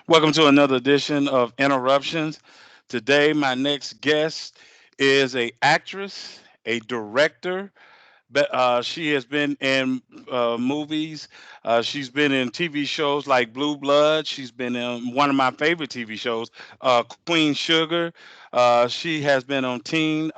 Welcome to another edition of Interruptions. Today, my next guest is a actress, a director. She has been in movies. She's been in TV shows like Blue Blood. She's been in one of my favorite TV shows, Queen Sugar. She has been on Teen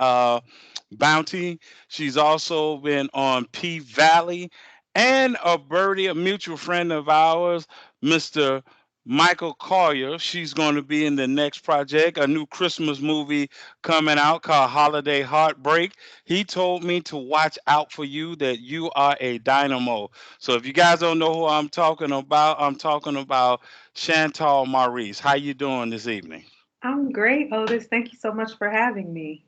Bounty. She's also been on P Valley, and a birdie, a mutual friend of ours, Mr. Michael Collier. She's going to be in the next project, a new Christmas movie coming out called Holiday Heartbreak. He told me to watch out for you, that you are a dynamo. So if you guys don't know who I'm talking about Chantal Maurice. How you doing this evening? I'm great, Otis. Thank you so much for having me.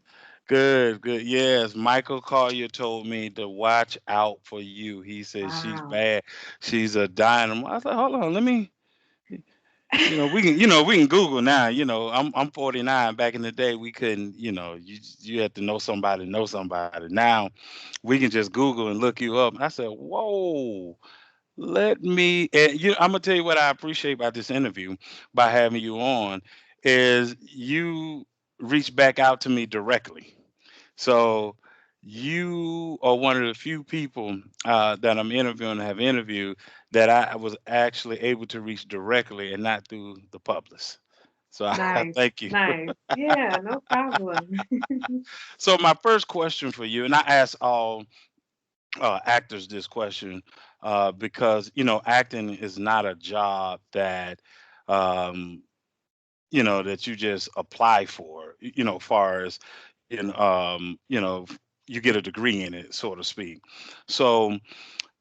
Good, good. Yes, Michael Collier told me to watch out for you. He said she's Wow. bad. She's a dynamo. I said, hold on, let me. We can Google now. I'm 49. Back in the day, we couldn't. You had to know somebody. Now we can just Google and look you up. And I said, whoa. Let me. I'm gonna tell you what I appreciate about this interview, by having you on, is you reach back out to me directly. So you are one of the few people that I'm interviewing, have interviewed, that I was actually able to reach directly and not through the publicist. So I Nice. thank you. Nice. Yeah, no problem. So my first question for you, and I ask all actors this question, because acting is not a job that um, that you just apply for. Far as you get a degree in it, so to speak. So,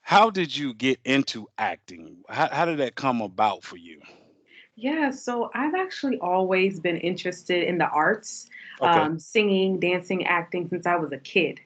how did you get into acting? How did that come about for you? Yeah, so I've actually always been interested in the arts, Okay. singing, dancing, acting since I was a kid.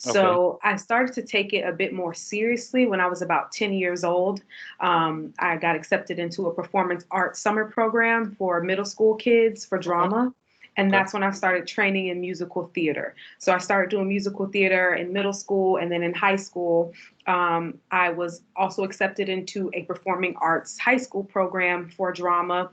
Okay. So I started to take it a bit more seriously when I was about 10 years old. I got accepted into a performance arts summer program for middle school kids for Okay. drama. And Okay. that's when I started training in musical theater. So I started doing musical theater in middle school, and then in high school, I was also accepted into a performing arts high school program for drama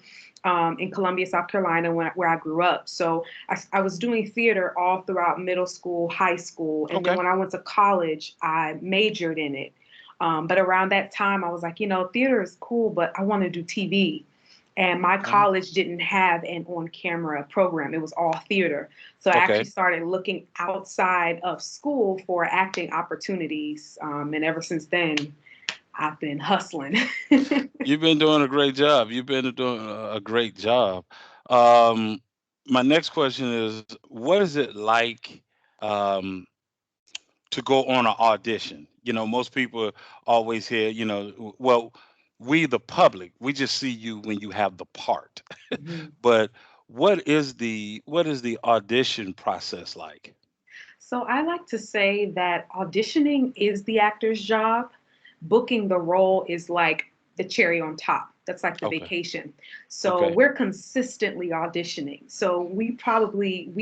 in Columbia, South Carolina, where I grew up. So I was doing theater all throughout middle school, high school, and then Okay. when I went to college, I majored in it. But around that time, I was like, theater is cool, but I want to do TV. And my Okay. college didn't have an on camera program, it was all theater. So I actually Okay. started looking outside of school for acting opportunities. And ever since then, I've been hustling. You've been doing a great job. You've been doing a great job. Um, my next question is, what is it like um, to go on an audition? Most people always hear, well, we the public, we just see you when you have the part. Mhm. But what is the audition process like? So I like to say that auditioning is the actor's job. Booking the role is like the cherry on top. That's like the Okay. vacation. So Okay. we're consistently auditioning. So we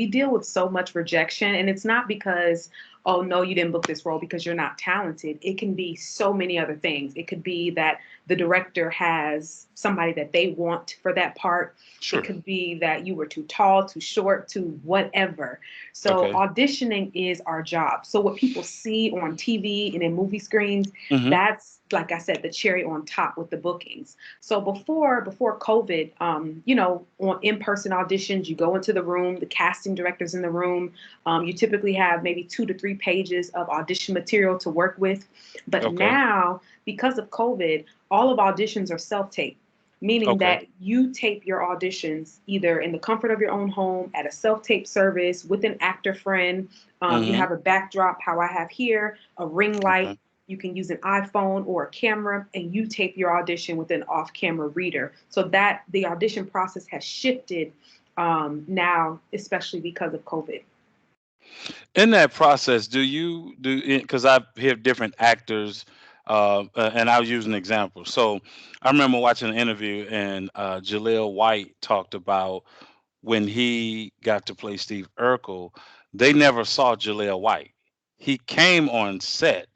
deal with so much rejection, and it's not because, oh no, you didn't book this role because you're not talented. It can be so many other things. It could be that the director has somebody that they want for that part. It Sure. could be that you were too tall, too short, too whatever. So Okay. auditioning is our job. So what people see on TV and in movie screens, Hmm. that's like I said, the cherry on top with the bookings. So before COVID, on in-person auditions, you go into the room, the casting director's in the room. You typically have maybe 2 to 3 pages of audition material to work with. But Okay. now, because of COVID, all of auditions are self-tape, meaning Okay. that you tape your auditions either in the comfort of your own home at a self-tape service with an actor friend. You Hmm. have a backdrop, how I have here, a ring light. Okay. You can use an iPhone or a camera, and you tape your audition with an off-camera reader. So that the audition process has shifted now, especially because of COVID. In that process, do you do, because I hear different actors, and I'll use an example. So I remember watching an interview, and Jaleel White talked about when he got to play Steve Urkel, they never saw Jaleel White. He came on set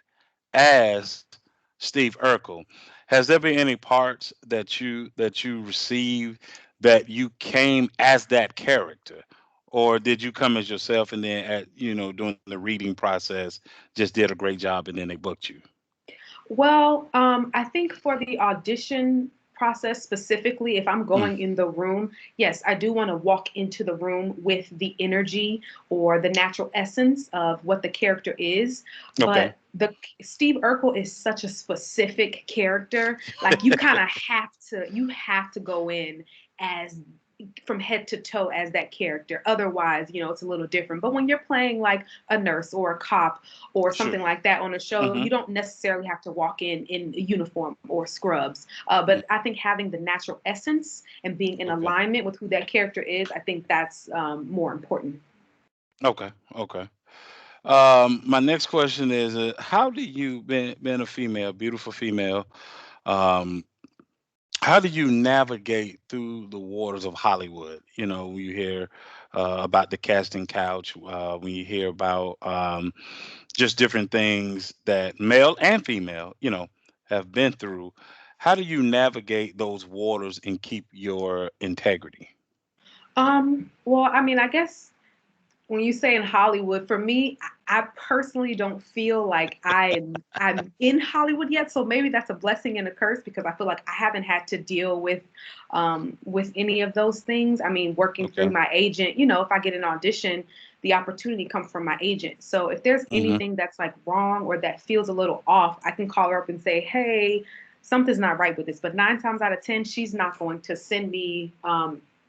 as Steve Urkel. Has there been any parts that you received that you came as that character, or did you come as yourself and then at during the reading process just did a great job and then they booked you? Well, I think for the audition process specifically, if I'm Mm, going in the room, yes, I do want to walk into the room with the energy or the natural essence of what the character is. okay. But the Steve Urkel is such a specific character. Like you have to go in as from head to toe as that character. Otherwise, it's a little different. But when you're playing like a nurse or a cop or Sure. something like that on a show, Hmm. you don't necessarily have to walk in a uniform or scrubs. But I think having the natural essence and being in Okay. alignment with who that character is, I think that's more important. Okay. Okay. My next question is, how do you, being a female, beautiful female, um, how do you navigate through the waters of Hollywood? When you hear about the casting couch, when you hear about just different things that male and female, have been through. How do you navigate those waters and keep your integrity? Well, I mean, I guess when you say in Hollywood, for me, I personally don't feel like I'm in Hollywood yet. So maybe that's a blessing and a curse because I feel like I haven't had to deal with any of those things. I mean, working through Okay. my agent, if I get an audition, the opportunity comes from my agent. So if there's Hmm. anything that's like wrong or that feels a little off, I can call her up and say, hey, something's not right with this. But 9 times out of 10, she's not going to send me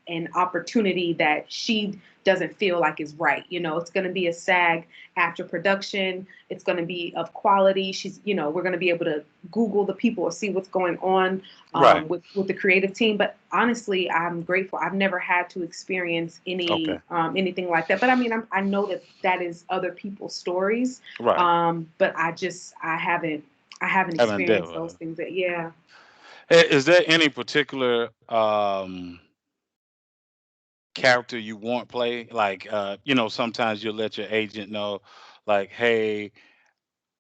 an opportunity that she doesn't feel like is right. It's going to be a SAG after production. It's going to be of quality. We're going to be able to Google the people or see what's going on Right. with the creative team. But honestly, I'm grateful. I've never had to experience Okay. anything like that. But I mean, I know that that is other people's stories. Right. But I haven't Haven't dealt experienced with those it. things. That yeah. Is there any particular character you want play? Like, sometimes you'll let your agent know, like, hey,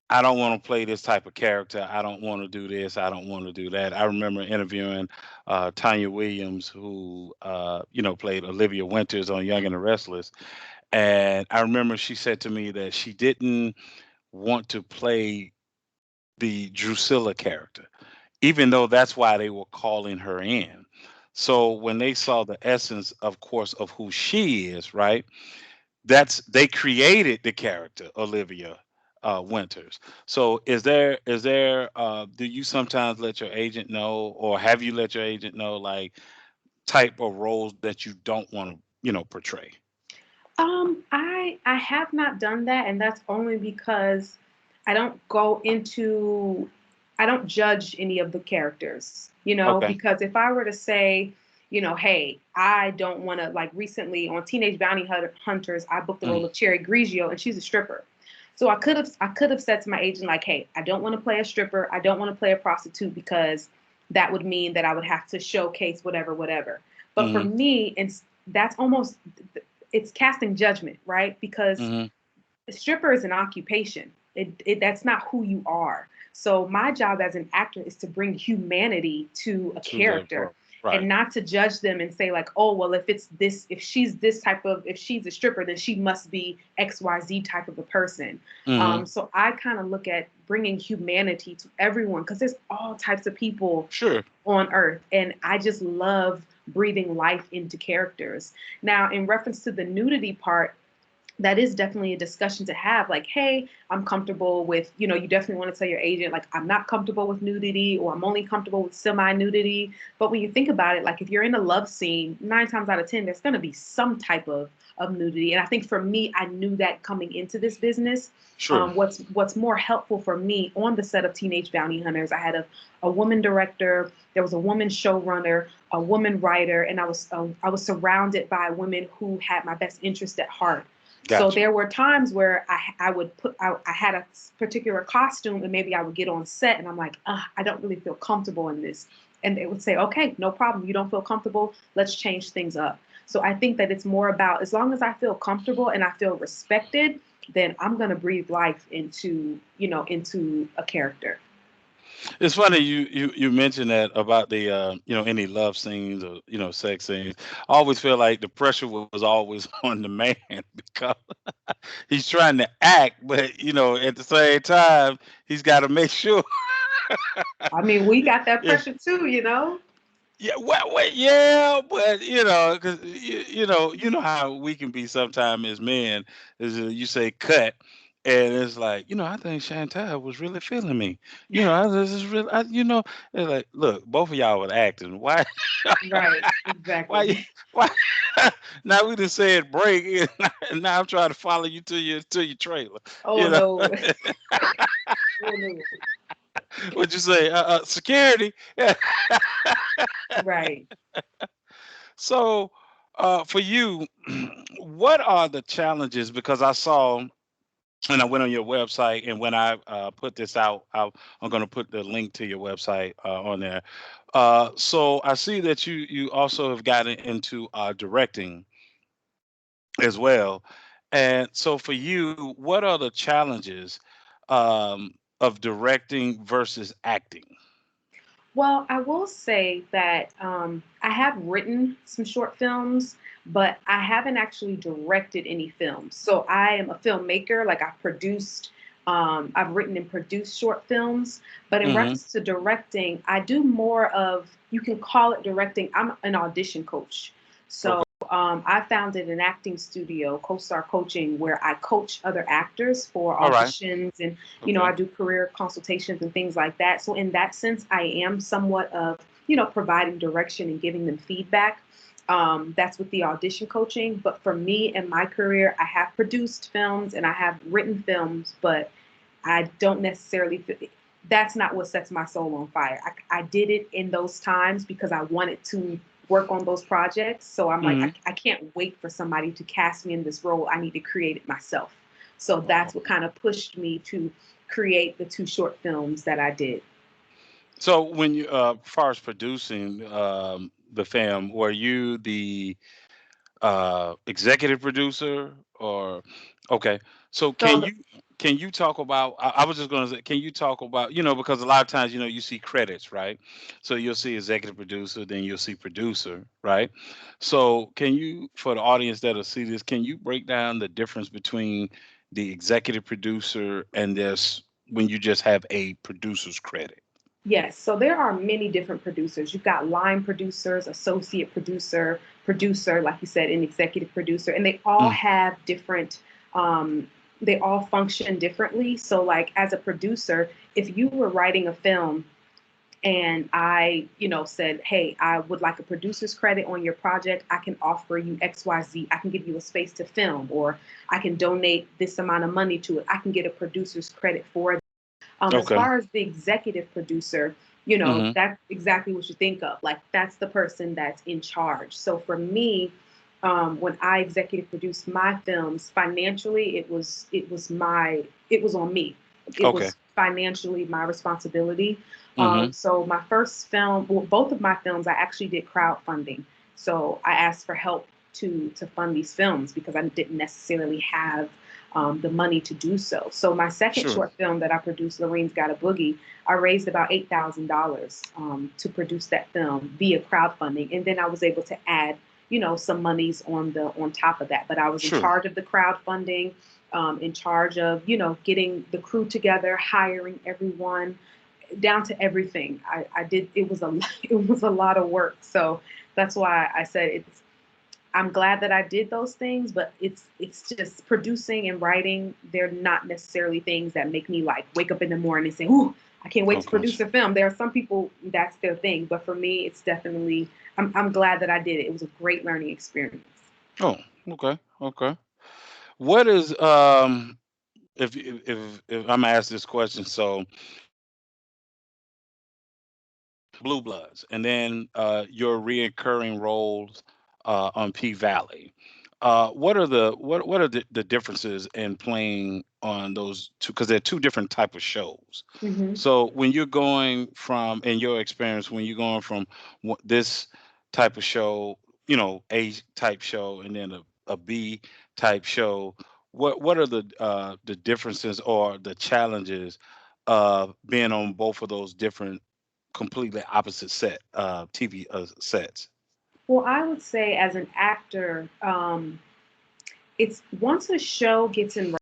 I don't want to play this type of character. I don't want to do this. I don't want to do that. I remember interviewing Tanya Williams, who played Olivia Winters on Young and the Restless, and I remember she said to me that she didn't want to play the Drusilla character, even though that's why they were calling her in. So when they saw the essence, of course, of who she is, right? They created the character Olivia Winters. So do you sometimes let your agent know, or have you let your agent know, like, type of roles that you don't want to portray? I have not done that, and that's only because I don't go into I don't judge any of the characters, Okay. because if I were to say, hey, I don't want to like recently on Teenage Bounty Hunters, I booked the Mm, role of Cherry Grigio, and she's a stripper. So I could have said to my agent like, hey, I don't want to play a stripper, I don't want to play a prostitute because that would mean that I would have to showcase whatever, whatever. But for mm-hmm, me, that's almost it's casting judgment, right? Because mm-hmm. a stripper is an occupation. That's not who you are. So my job as an actor is to bring humanity to a To the character role. Right. and not to judge them and say like, oh, well, if she's a stripper, then she must be XYZ type of a person. Mm-hmm. So I kind of look at bringing humanity to everyone because there's all types of people Sure. on earth. And I just love breathing life into characters. Now, in reference to the nudity part, that is definitely a discussion to have. Like, hey, I'm comfortable with, you definitely want to tell your agent, like, I'm not comfortable with nudity or I'm only comfortable with semi nudity. But when you think about it, like, if you're in a love scene, 9 times out of 10, there's going to be some type of nudity. And I think for me, I knew that coming into this business. Sure. What's more helpful for me on the set of Teenage Bounty Hunters, I had a woman director, there was a woman showrunner, a woman writer, and I was surrounded by women who had my best interest at heart. So Gotcha. there were times where I had a particular costume and maybe I would get on set and I'm like, I don't really feel comfortable in this. And they would say, okay, no problem. You don't feel comfortable. Let's change things up. So I think that it's more about as long as I feel comfortable and I feel respected, then I'm going to breathe life into a character. It's funny you mentioned that about the any love scenes or sex scenes. I always feel like the pressure was always on the man because he's trying to act, but at the same time he's got to make sure. I mean, we got that Yeah, pressure too, you know? yeah, well, yeah, but because you know how we can be sometimes as men. Is you say cut, and it's like I think Chantal was really feeling me. This is really, it's like, look, both of y'all were acting. Why, Right, why, exactly. why? Now we just said break, and now I'm trying to follow you to your trailer. Oh You know no. Oh no. what you say? Security. Yeah. Right. So, for you, what are the challenges? Because I saw, and I went on your website, and when I put this out, I'm going to put the link to your website on there. So I see that you also have gotten into directing as well, and so for you, what are the challenges of directing versus acting? Well, I will say that I have written some short films, but I haven't actually directed any films. So I am a filmmaker. Like I've written and produced short films. But in Hmm. reference to directing, I do more of, you can call it directing. I'm an audition coach. So Okay. I founded an acting studio, Co-Star Coaching, where I coach other actors for All right. auditions and I Okay. do career consultations and things like that. So in that sense, I am somewhat of, providing direction and giving them feedback. That's with the audition coaching. But for me and my career, I have produced films and I have written films, but I don't necessarily, that's not what sets my soul on fire. I did it in those times because I wanted to work on those projects. So I'm like, Hmm. I can't wait for somebody to cast me in this role. I need to create it myself. So that's what kind of pushed me to create the two short films that I did. So when you, far as producing the film, were you the executive producer or okay? So So can you talk about? I was just going to say, can you talk about because a lot of times you see credits, right? So you'll see executive producer, then you'll see producer, right? So can you, for the audience that'll see this, can you break down the difference between the executive producer and this when you just have a producer's credit? yes, so there are many different producers. You've got line producers, associate producer, like you said, an executive producer, and they all Mm, have different. They all function differently. So, like as a producer, if you were writing a film and I, said, "Hey, I would like a producer's credit on your project. I can offer you XYZ. I can give you a space to film, or I can donate this amount of money to it. I can get a producer's credit for." As okay. far as the executive producer, Hmm. that's exactly what you think of. Like that's the person that's in charge. So for me, when I executive produced my films, financially, it was on me. It Okay. was financially my responsibility. Hmm. So my first film, well, both of my films, I actually did crowdfunding. So I asked for help to fund these films because I didn't necessarily have the money to do so. So my second Sure. short film that I produced, Lorene's Got a Boogie, I raised about $8,000 to produce that film via crowdfunding, and then I was able to add, some monies on top of that. But I was in Sure. charge of the crowdfunding, in charge of getting the crew together, hiring everyone, down to everything. I did. It was a it was a lot of work. So that's why I said it's I'm glad that I did those things, but it's just producing and writing. They're not necessarily things that make me like wake up in the morning and say, "Ooh, I can't wait to Okay. produce a film." There are some people that's their thing, but for me, it's definitely. I'm glad that I did it. It was a great learning experience. Oh, okay. Okay. What is if I'm gonna ask this question, so Blue Bloods, and then your reoccurring roles on P Valley. What are the differences in playing on those two? Because they're two different type of shows. Hmm. So when you're going from, in your experience, when you're going from this type of show, A type show, and then a B type show, what are the differences or the challenges being on both of those different, completely opposite TV sets? Well, I would say as an actor, it's once a show gets in.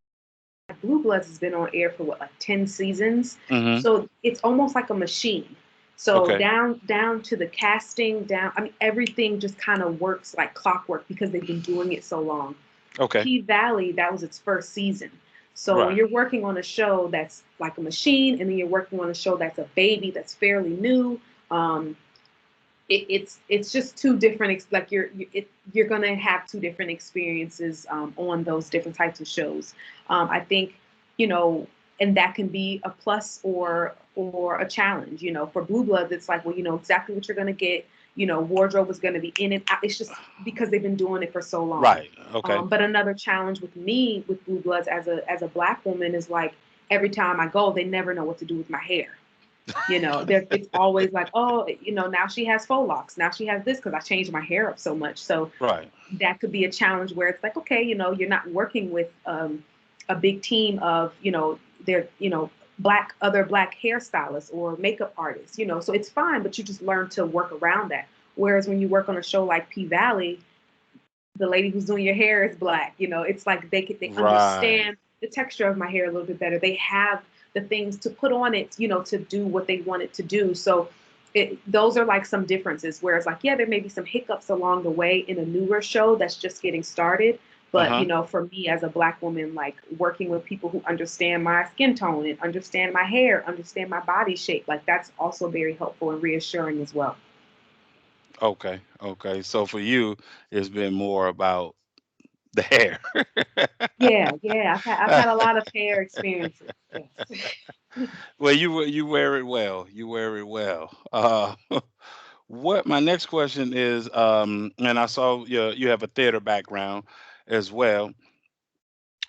Blue Bloods has been on air for what, like 10 seasons. Hmm. So it's almost like a machine. So Okay. down to the casting, down, I mean, everything just kind of works like clockwork because they've been doing it so long. Okay. P Valley, that was its first season. So when Right. you're working on a show that's like a machine, and then you're working on a show that's a baby that's fairly new, um, it's just two different like you're gonna have two different experiences on those different types of shows. I think, you know, and that can be a plus or a challenge. You know, for Blue Bloods, it's like, well, you know exactly what you're gonna get. You know, wardrobe is gonna be in and out. It's just because they've been doing it for so long. Right. Okay. But another challenge with me with Blue Bloods as a black woman is like every time I go, they never know what to do with my hair. You know, it's always like, oh, you know, now she has faux locks. Now she has this because I changed my hair up so much. So Right. that could be a challenge where it's like, okay, you know, you're not working with a big team of, you know, they're, you know, other black hairstylists or makeup artists, you know, so it's fine, but you just learn to work around that. Whereas when you work on a show like P Valley, the lady who's doing your hair is black. You know, it's like they Right. understand the texture of my hair a little bit better. They have the things to put on it, you know, to do what they want it to do. So those are like some differences. Whereas like, yeah, there may be some hiccups along the way in a newer show that's just getting started. Uh But, you huh. know, for me as a black woman, like working with people who understand my skin tone and understand my hair, understand my body shape, like that's also very helpful and reassuring as well. Okay. Okay. So for you, it's been more about the hair. Yeah, yeah. I've had a lot of hair experiences. Yes. Well, you wear it well. You wear it well. What my next question is, and I saw you have a theater background as well.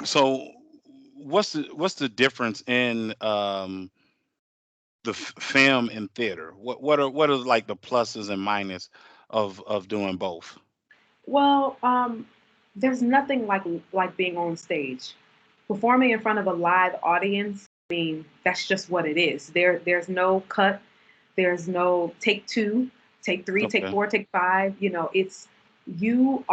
So, what's the difference in the film and theater? What are like the pluses and minuses of doing both? Well, there's nothing like being on stage, performing in front of a live audience. I mean, that's just what it is. There's no cut. There's no take two, take three, take Okay. four, take five. You know, it's you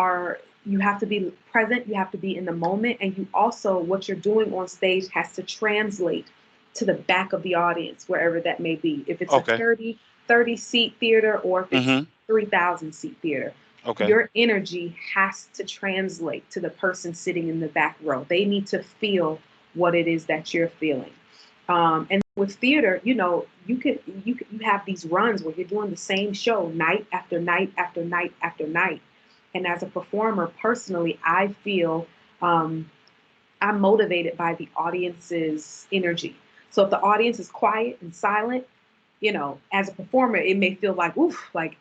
have to be present. You have to be in the moment, and you also what you're doing on stage has to translate to the back of the audience, wherever that may be. If it's a Okay. 30 seat theater or if it's Mhm. 3,000 seat theater, Okay. your energy has to translate to the person sitting in the back row. They need to feel what it is that you're feeling. And with theater, you know, you have these runs where you're doing the same show night after night after night after night. And as a performer, personally, I feel um, I'm motivated by the audience's energy. So if the audience is quiet and silent, you know, as a performer, it may feel like, oof, like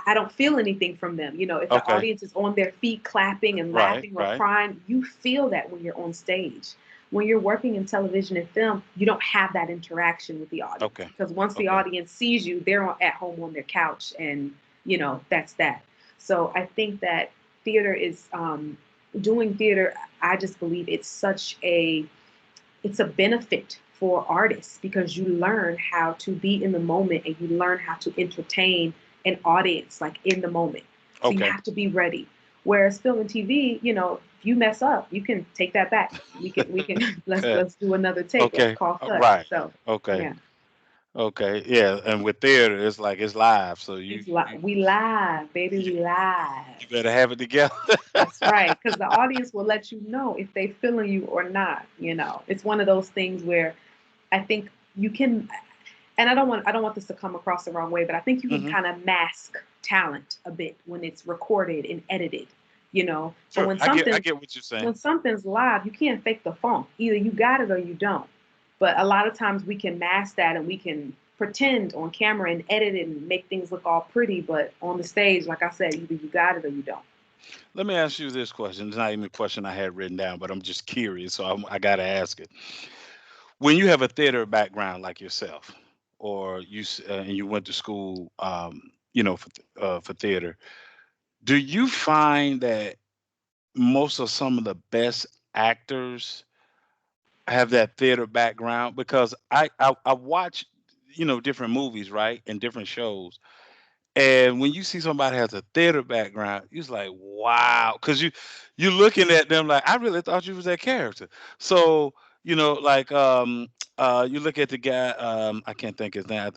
I don't feel anything from them. You know, if the Okay. audience is on their feet clapping and Right. laughing or Right. crying, you feel that when you're on stage. When you're working in television and film, you don't have that interaction with the audience Okay. because once the Okay. audience sees you, they're at home on their couch, and you know that's that. So I think that theater is doing theater. I just believe it's a benefit for artists because you learn how to be in the moment and you learn how to entertain an audience like in the moment. So you Okay. have to be ready. Whereas film and TV, you know, if you mess up, you can take that back. We can let's do another take. Let's Okay. call cut. Right. So Okay. yeah, Okay. Yeah. And with theater, it's like it's live, so you it's like you we live, baby, you, we live. you better have it together. That's right, because the audience will let you know if they feeling you or not. You know, it's one of those things where I think you can, and I don't want this to come across the wrong way, but I think you can Hmm. kind of mask talent a bit when it's recorded and edited, you know. But Sure. I get what you're saying. when something's live, you can't fake the funk. Either you got it or you don't. But a lot of times we can mask that and we can pretend on camera and edit it and make things look all pretty, but on the stage, like I said, either you got it or you don't. Let me ask you this question. It's not even a question I had written down, but I'm just curious, so I got to ask it. When you have a theater background like yourself, or and you went to school, for theater, do you find that most of some of the best actors have that theater background because I watch different movies, right, and different shows. And when you see somebody has a theater background, you're like, wow, because you're looking at them like, I really thought you was that character. So like you look at the guy, I can't think his name,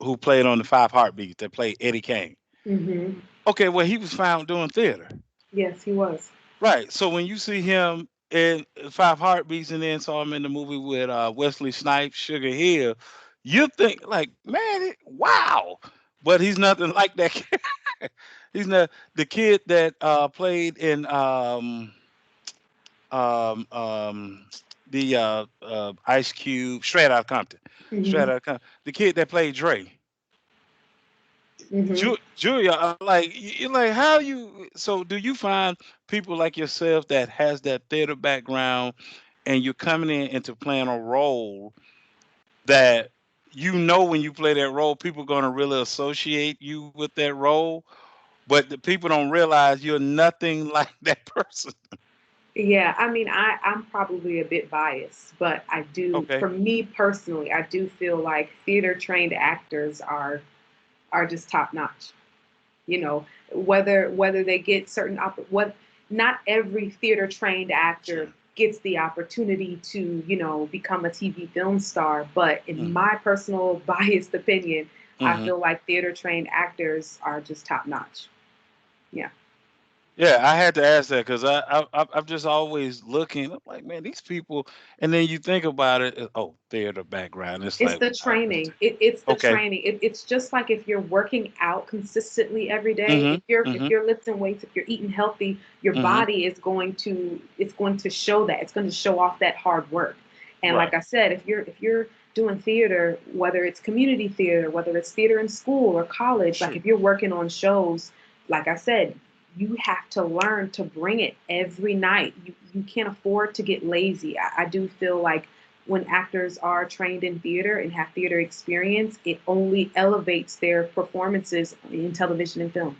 who played on the Five Heartbeats that played Eddie Kane. Hmm. Okay, well he was found doing theater. Yes, he was. Right. So when you see him in Five Heartbeats and then saw him in the movie with Wesley Snipes, Sugar Hill, you think like, man, wow. But he's nothing like that. He's not the kid that played in um, um, the Ice Cube, Straight Outta Compton, Straight Hmm. Outta Compton. The kid that played Dre. Hmm. Julia, like you're like how you. So do you find people like yourself that has that theater background, and you're coming in into playing a role that when you play that role, people are gonna really associate you with that role, but the people don't realize you're nothing like that person. Yeah, I mean, I'm probably a bit biased, but I do, Okay. for me personally, I do feel like theater trained actors are just top notch. You know, whether they get certain what not every theater trained actor gets the opportunity to become a TV film star, but in Mm. my personal biased opinion, I Hmm. feel like theater trained actors are just top notch. Yeah. Yeah, I had to ask that because I'm just always looking. I'm like, man, these people. And then you think about it. Oh, theater background. It's It's like, the wow. training. It's the Okay. training. It's just like if you're working out consistently every day. Hmm. If you're lifting weights, if you're eating healthy, your Hmm. body is going to show that. It's going to show off that hard work. And like Right. I said, if you're doing theater, whether it's community theater, whether it's theater in school or college, like Sure. if you're working on shows, like I said, you have to learn to bring it every night. You can't afford to get lazy. I do feel like when actors are trained in theater and have theater experience, it only elevates their performances in television and film.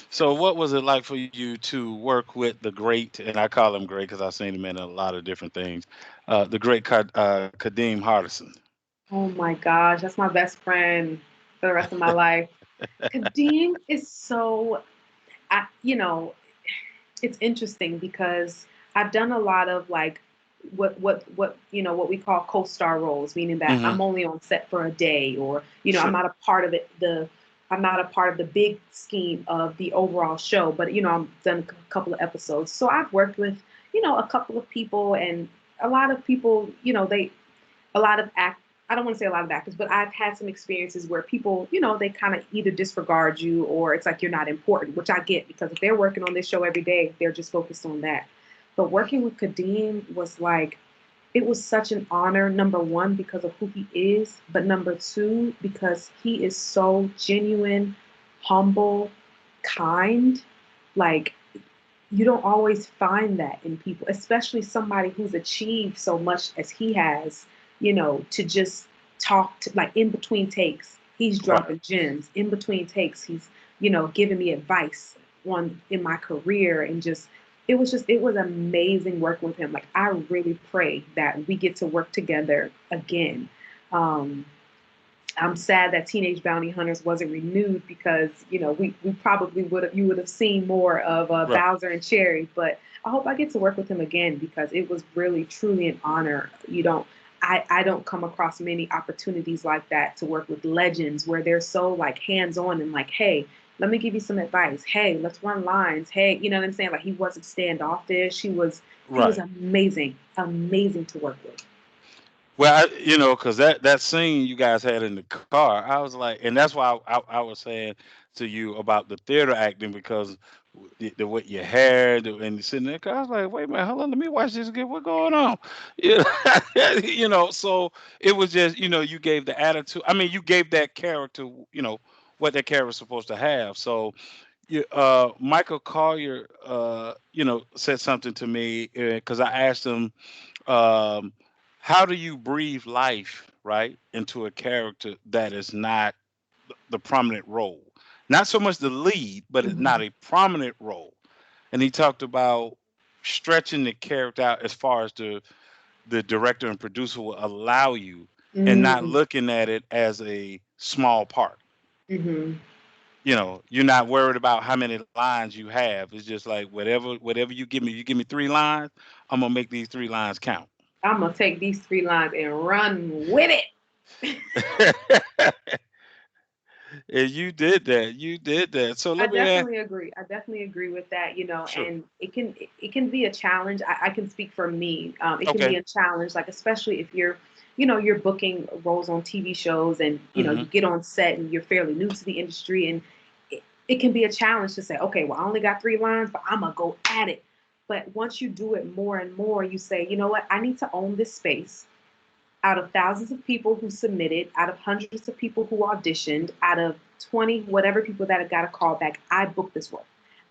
So, what was it like for you to work with the great, and I call him great because I've seen him in a lot of different things, the great Kadeem Hardison? Oh my gosh, that's my best friend for the rest of my life. Kadeem is so, it's interesting because I've done a lot of like what we call co-star roles, meaning that Hmm. I'm only on set for a day, or I'm Sure. not a part of it. I'm not a part of the big scheme of the overall show, but I've done a couple of episodes, so I've worked with a couple of people, and a lot of people, they a lot of act I don't want to say a lot of actors, but I've had some experiences where people, they kind of either disregard you or it's like you're not important, which I get because if they're working on this show every day, they're just focused on that. But working with Kadeem was like, it was such an honor, number one, because of who he is, but number two, because he is so genuine, humble, kind. Like, you don't always find that in people, especially somebody who's achieved so much as he has, to just talk to, like, in between takes. He's Right. dropping gems. In between takes, he's, giving me advice on in my career, and it was amazing working with him. Like, I really pray that we get to work together again. Um, I'm sad that Teenage Bounty Hunters wasn't renewed because we probably would have seen more of Right. Bowser and Cherry, but I hope I get to work with him again because it was really truly an honor. I don't come across many opportunities like that to work with legends where they're so like hands on and like, hey, let me give you some advice. Hey, let's run lines. Hey, you know what I'm saying? Like, he wasn't standoffish. He was Right. amazing, amazing to work with. Well, because that scene you guys had in the car, I was like, and that's why I was saying to you about the theater acting because with your hair and sitting there, 'cause I was like, wait a minute, hold on, let me watch this again. What going on? You so it was just, you gave the attitude. I mean, you gave that character, what that character was supposed to have. So Michael Collier, said something to me because I asked him um, how do you breathe life right into a character that is not the prominent role, not so much the lead, but it's not Mhm. a prominent role. And he talked about stretching the character out as far as the the director and producer will allow you, and not Mm, looking at it as a small part. mm-hmm. You're not worried about how many lines you have. It's just like whatever you give me 3 lines, I'm gonna make these 3 lines count. I'm gonna take these 3 lines and run with it. And you did that. So I let me ask. definitely agree. I definitely agree with that. Sure. And it can be a challenge. I can speak for me. It can be Okay. a challenge, like especially if you're booking roles on TV shows, and Hmm. you get on set and you're fairly new to the industry, and it can be a challenge to say, okay, well, I only got 3 lines, but I'm gonna go at it. But once you do it more and more, you say, you know what, I need to own this space out of thousands of people who submitted, out of hundreds of people who auditioned, out of 20 whatever people that have got a call back, I booked this work.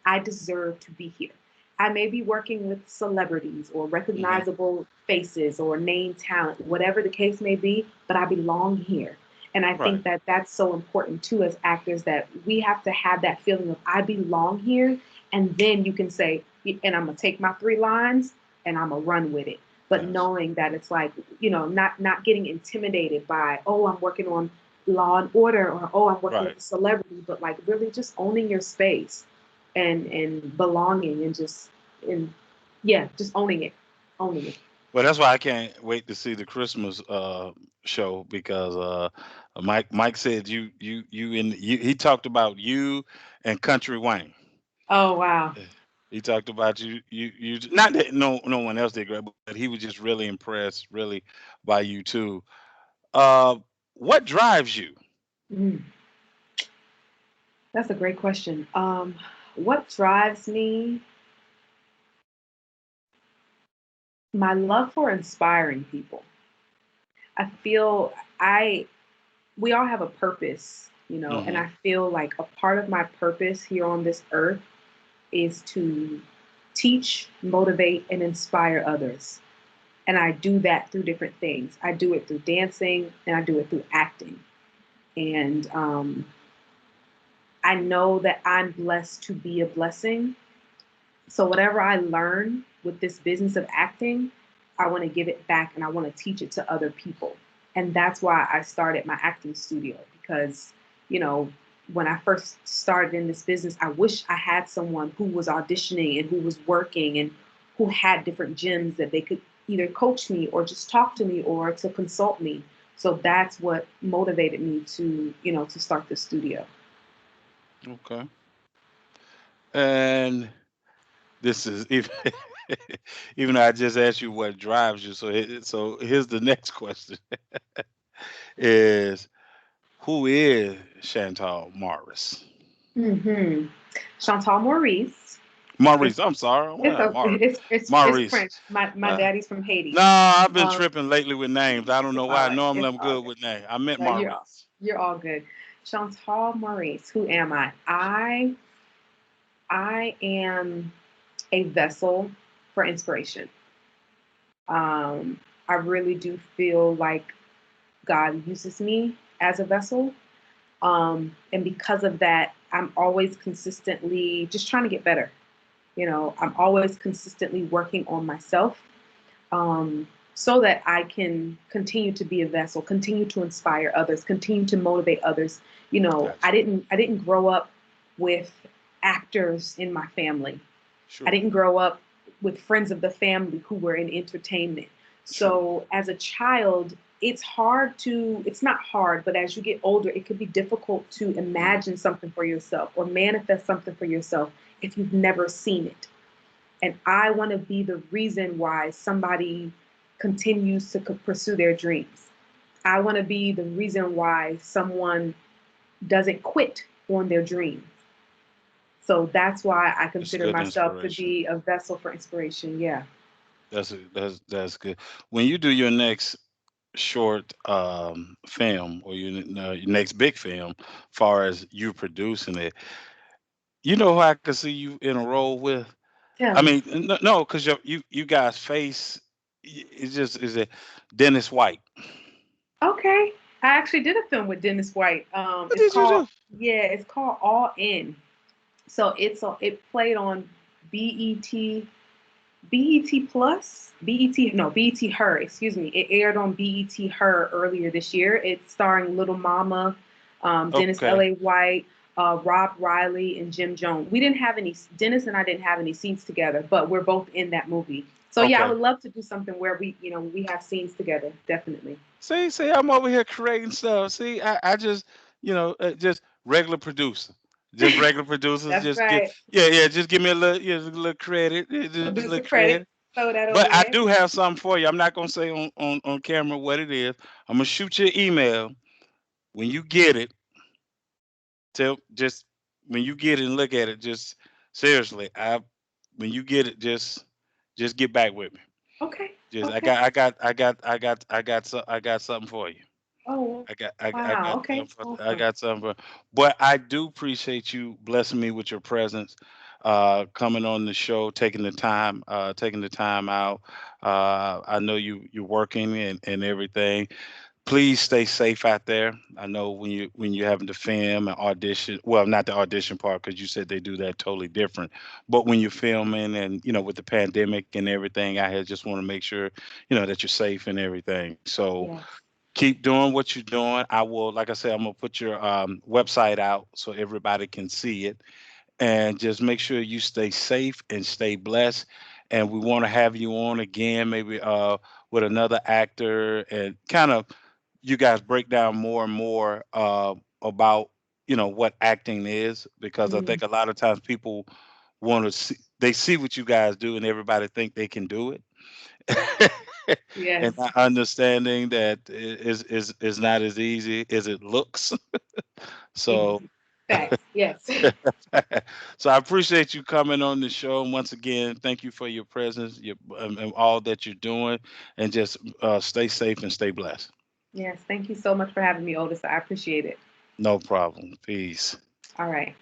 I deserve to be here. I may be working with celebrities or Hmm. recognizable faces or name talent, whatever the case may be, but I belong here. And I Right. think that that's so important too as actors, that we have to have that feeling of I belong here. And then you can say, and I'm going to take my 3 lines and I'm going to run with it, but Yes. knowing that it's like, not getting intimidated by, oh, I'm working on Law and Order, or oh, I'm working with Right. a celebrity, but like really just owning your space and belonging, and just and yeah, just owning it. Well, that's why I can't wait to see the Christmas show, because Mike said he talked about you and Country Wayne. Oh wow. He talked about you, not that no one else did great, but he was just really impressed, really, by you too. Uh, what drives you? Mm, that's a great question. What drives me? My love for inspiring people. I feel I we all have a purpose, and Hmm. I feel like a part of my purpose here on this earth is to teach, motivate, and inspire others. And I do that through different things. I do it through dancing, and I do it through acting. And I know that I'm blessed to be a blessing. So whatever I learn with this business of acting, I want to give it back and I want to teach it to other people. And that's why I started my acting studio, because, you know, when I first started in this business, I wish I had someone who was auditioning and who was working and who had different gems that they could either coach me or just talk to me or to consult me. So that's what motivated me to start the studio. Okay. And this is even even though I just asked you what drives you. So here's the next question: is who is Chantal Morris? Mm-hmm. Chantal Maurice. Maurice, It's I'm sorry. it's Well, okay. It's Maurice. French. My Uh, daddy's from Haiti. no, I've been Um, tripping lately with names. I don't know it's all why. right. Normally It's I'm all good good. with names. I meant No, Maurice. you're all good. Chantal Maurice. Who am I? I am a vessel for inspiration. I really do feel like God uses me as a vessel. And because of that, I'm always consistently just trying to get better. I'm always consistently working on myself, um, so that I can continue to be a vessel, continue to inspire others, continue to motivate others. I Gotcha. didn't grow up with actors in my family. I Sure. didn't grow up with friends of the family who were in entertainment. Sure. So as a child, it's not hard, but as you get older, it could be difficult to Hmm. imagine something for yourself or manifest something for yourself if you've never seen it. And I want to be the reason why somebody continues to pursue their dreams. I want to be the reason why someone doesn't quit on their dreams. So that's why I It's consider good myself to inspiration. be a vessel for inspiration. Yeah. That's good. When you do your next short film, or your next big film, far as you producing it, who I could see you in a role with? I Tell me. mean, no, because you guys face, it's just is it Dennis White? Okay. I actually did a film with Dennis White. What It's did you called do? Yeah, it's called All In. So it played on BET BET Plus, BET, no, BET Her, excuse me. It aired on BET Her earlier this year. It's starring Little Mama, Dennis Okay. L.A. White, Rob Riley, and Jim Jones. We didn't have any, Dennis and I didn't have any scenes together, but we're both in that movie. So yeah, I Okay. would love to do something where we have scenes together, definitely. See, I'm over here creating stuff. See, I just, just regular producer. Just regular producers. That's Just get, right. yeah. Just give me a little credit. Just a little Producer credit. credit. Throw that But over I there. do have something for you. I'm not gonna say on camera what it is. I'm gonna shoot you an email when you get it. Tell just when you get it and look at it. Just seriously, I when you get it, just get back with me. Okay. Just Okay. I got something for you. Oh, I wow. got Okay. something I Awesome. got something but I do appreciate you blessing me with your presence, coming on the show, taking the time out. I know you're working and everything. Please stay safe out there. I know when you're having to film and audition, well, not the audition part because you said they do that totally different. But when you're filming and with the pandemic and everything, I had just want to make sure that you're safe and everything. So Yes. keep doing what you're doing. I will, like I said, I'm gonna put your website out so everybody can see it, and just make sure you stay safe and stay blessed. And we want to have you on again, maybe with another actor, and kind of you guys break down more and more about what acting is, because I Mm, think a lot of times people want to see, they see what you guys do and everybody think they can do it. And yes. not understanding that is not as easy as it looks. So Facts. Yes. so I appreciate you coming on the show. And once again, thank you for your presence, and all that you're doing. And just stay safe and stay blessed. Yes. Thank you so much for having me, Otis. I appreciate it. No problem. Peace. All right.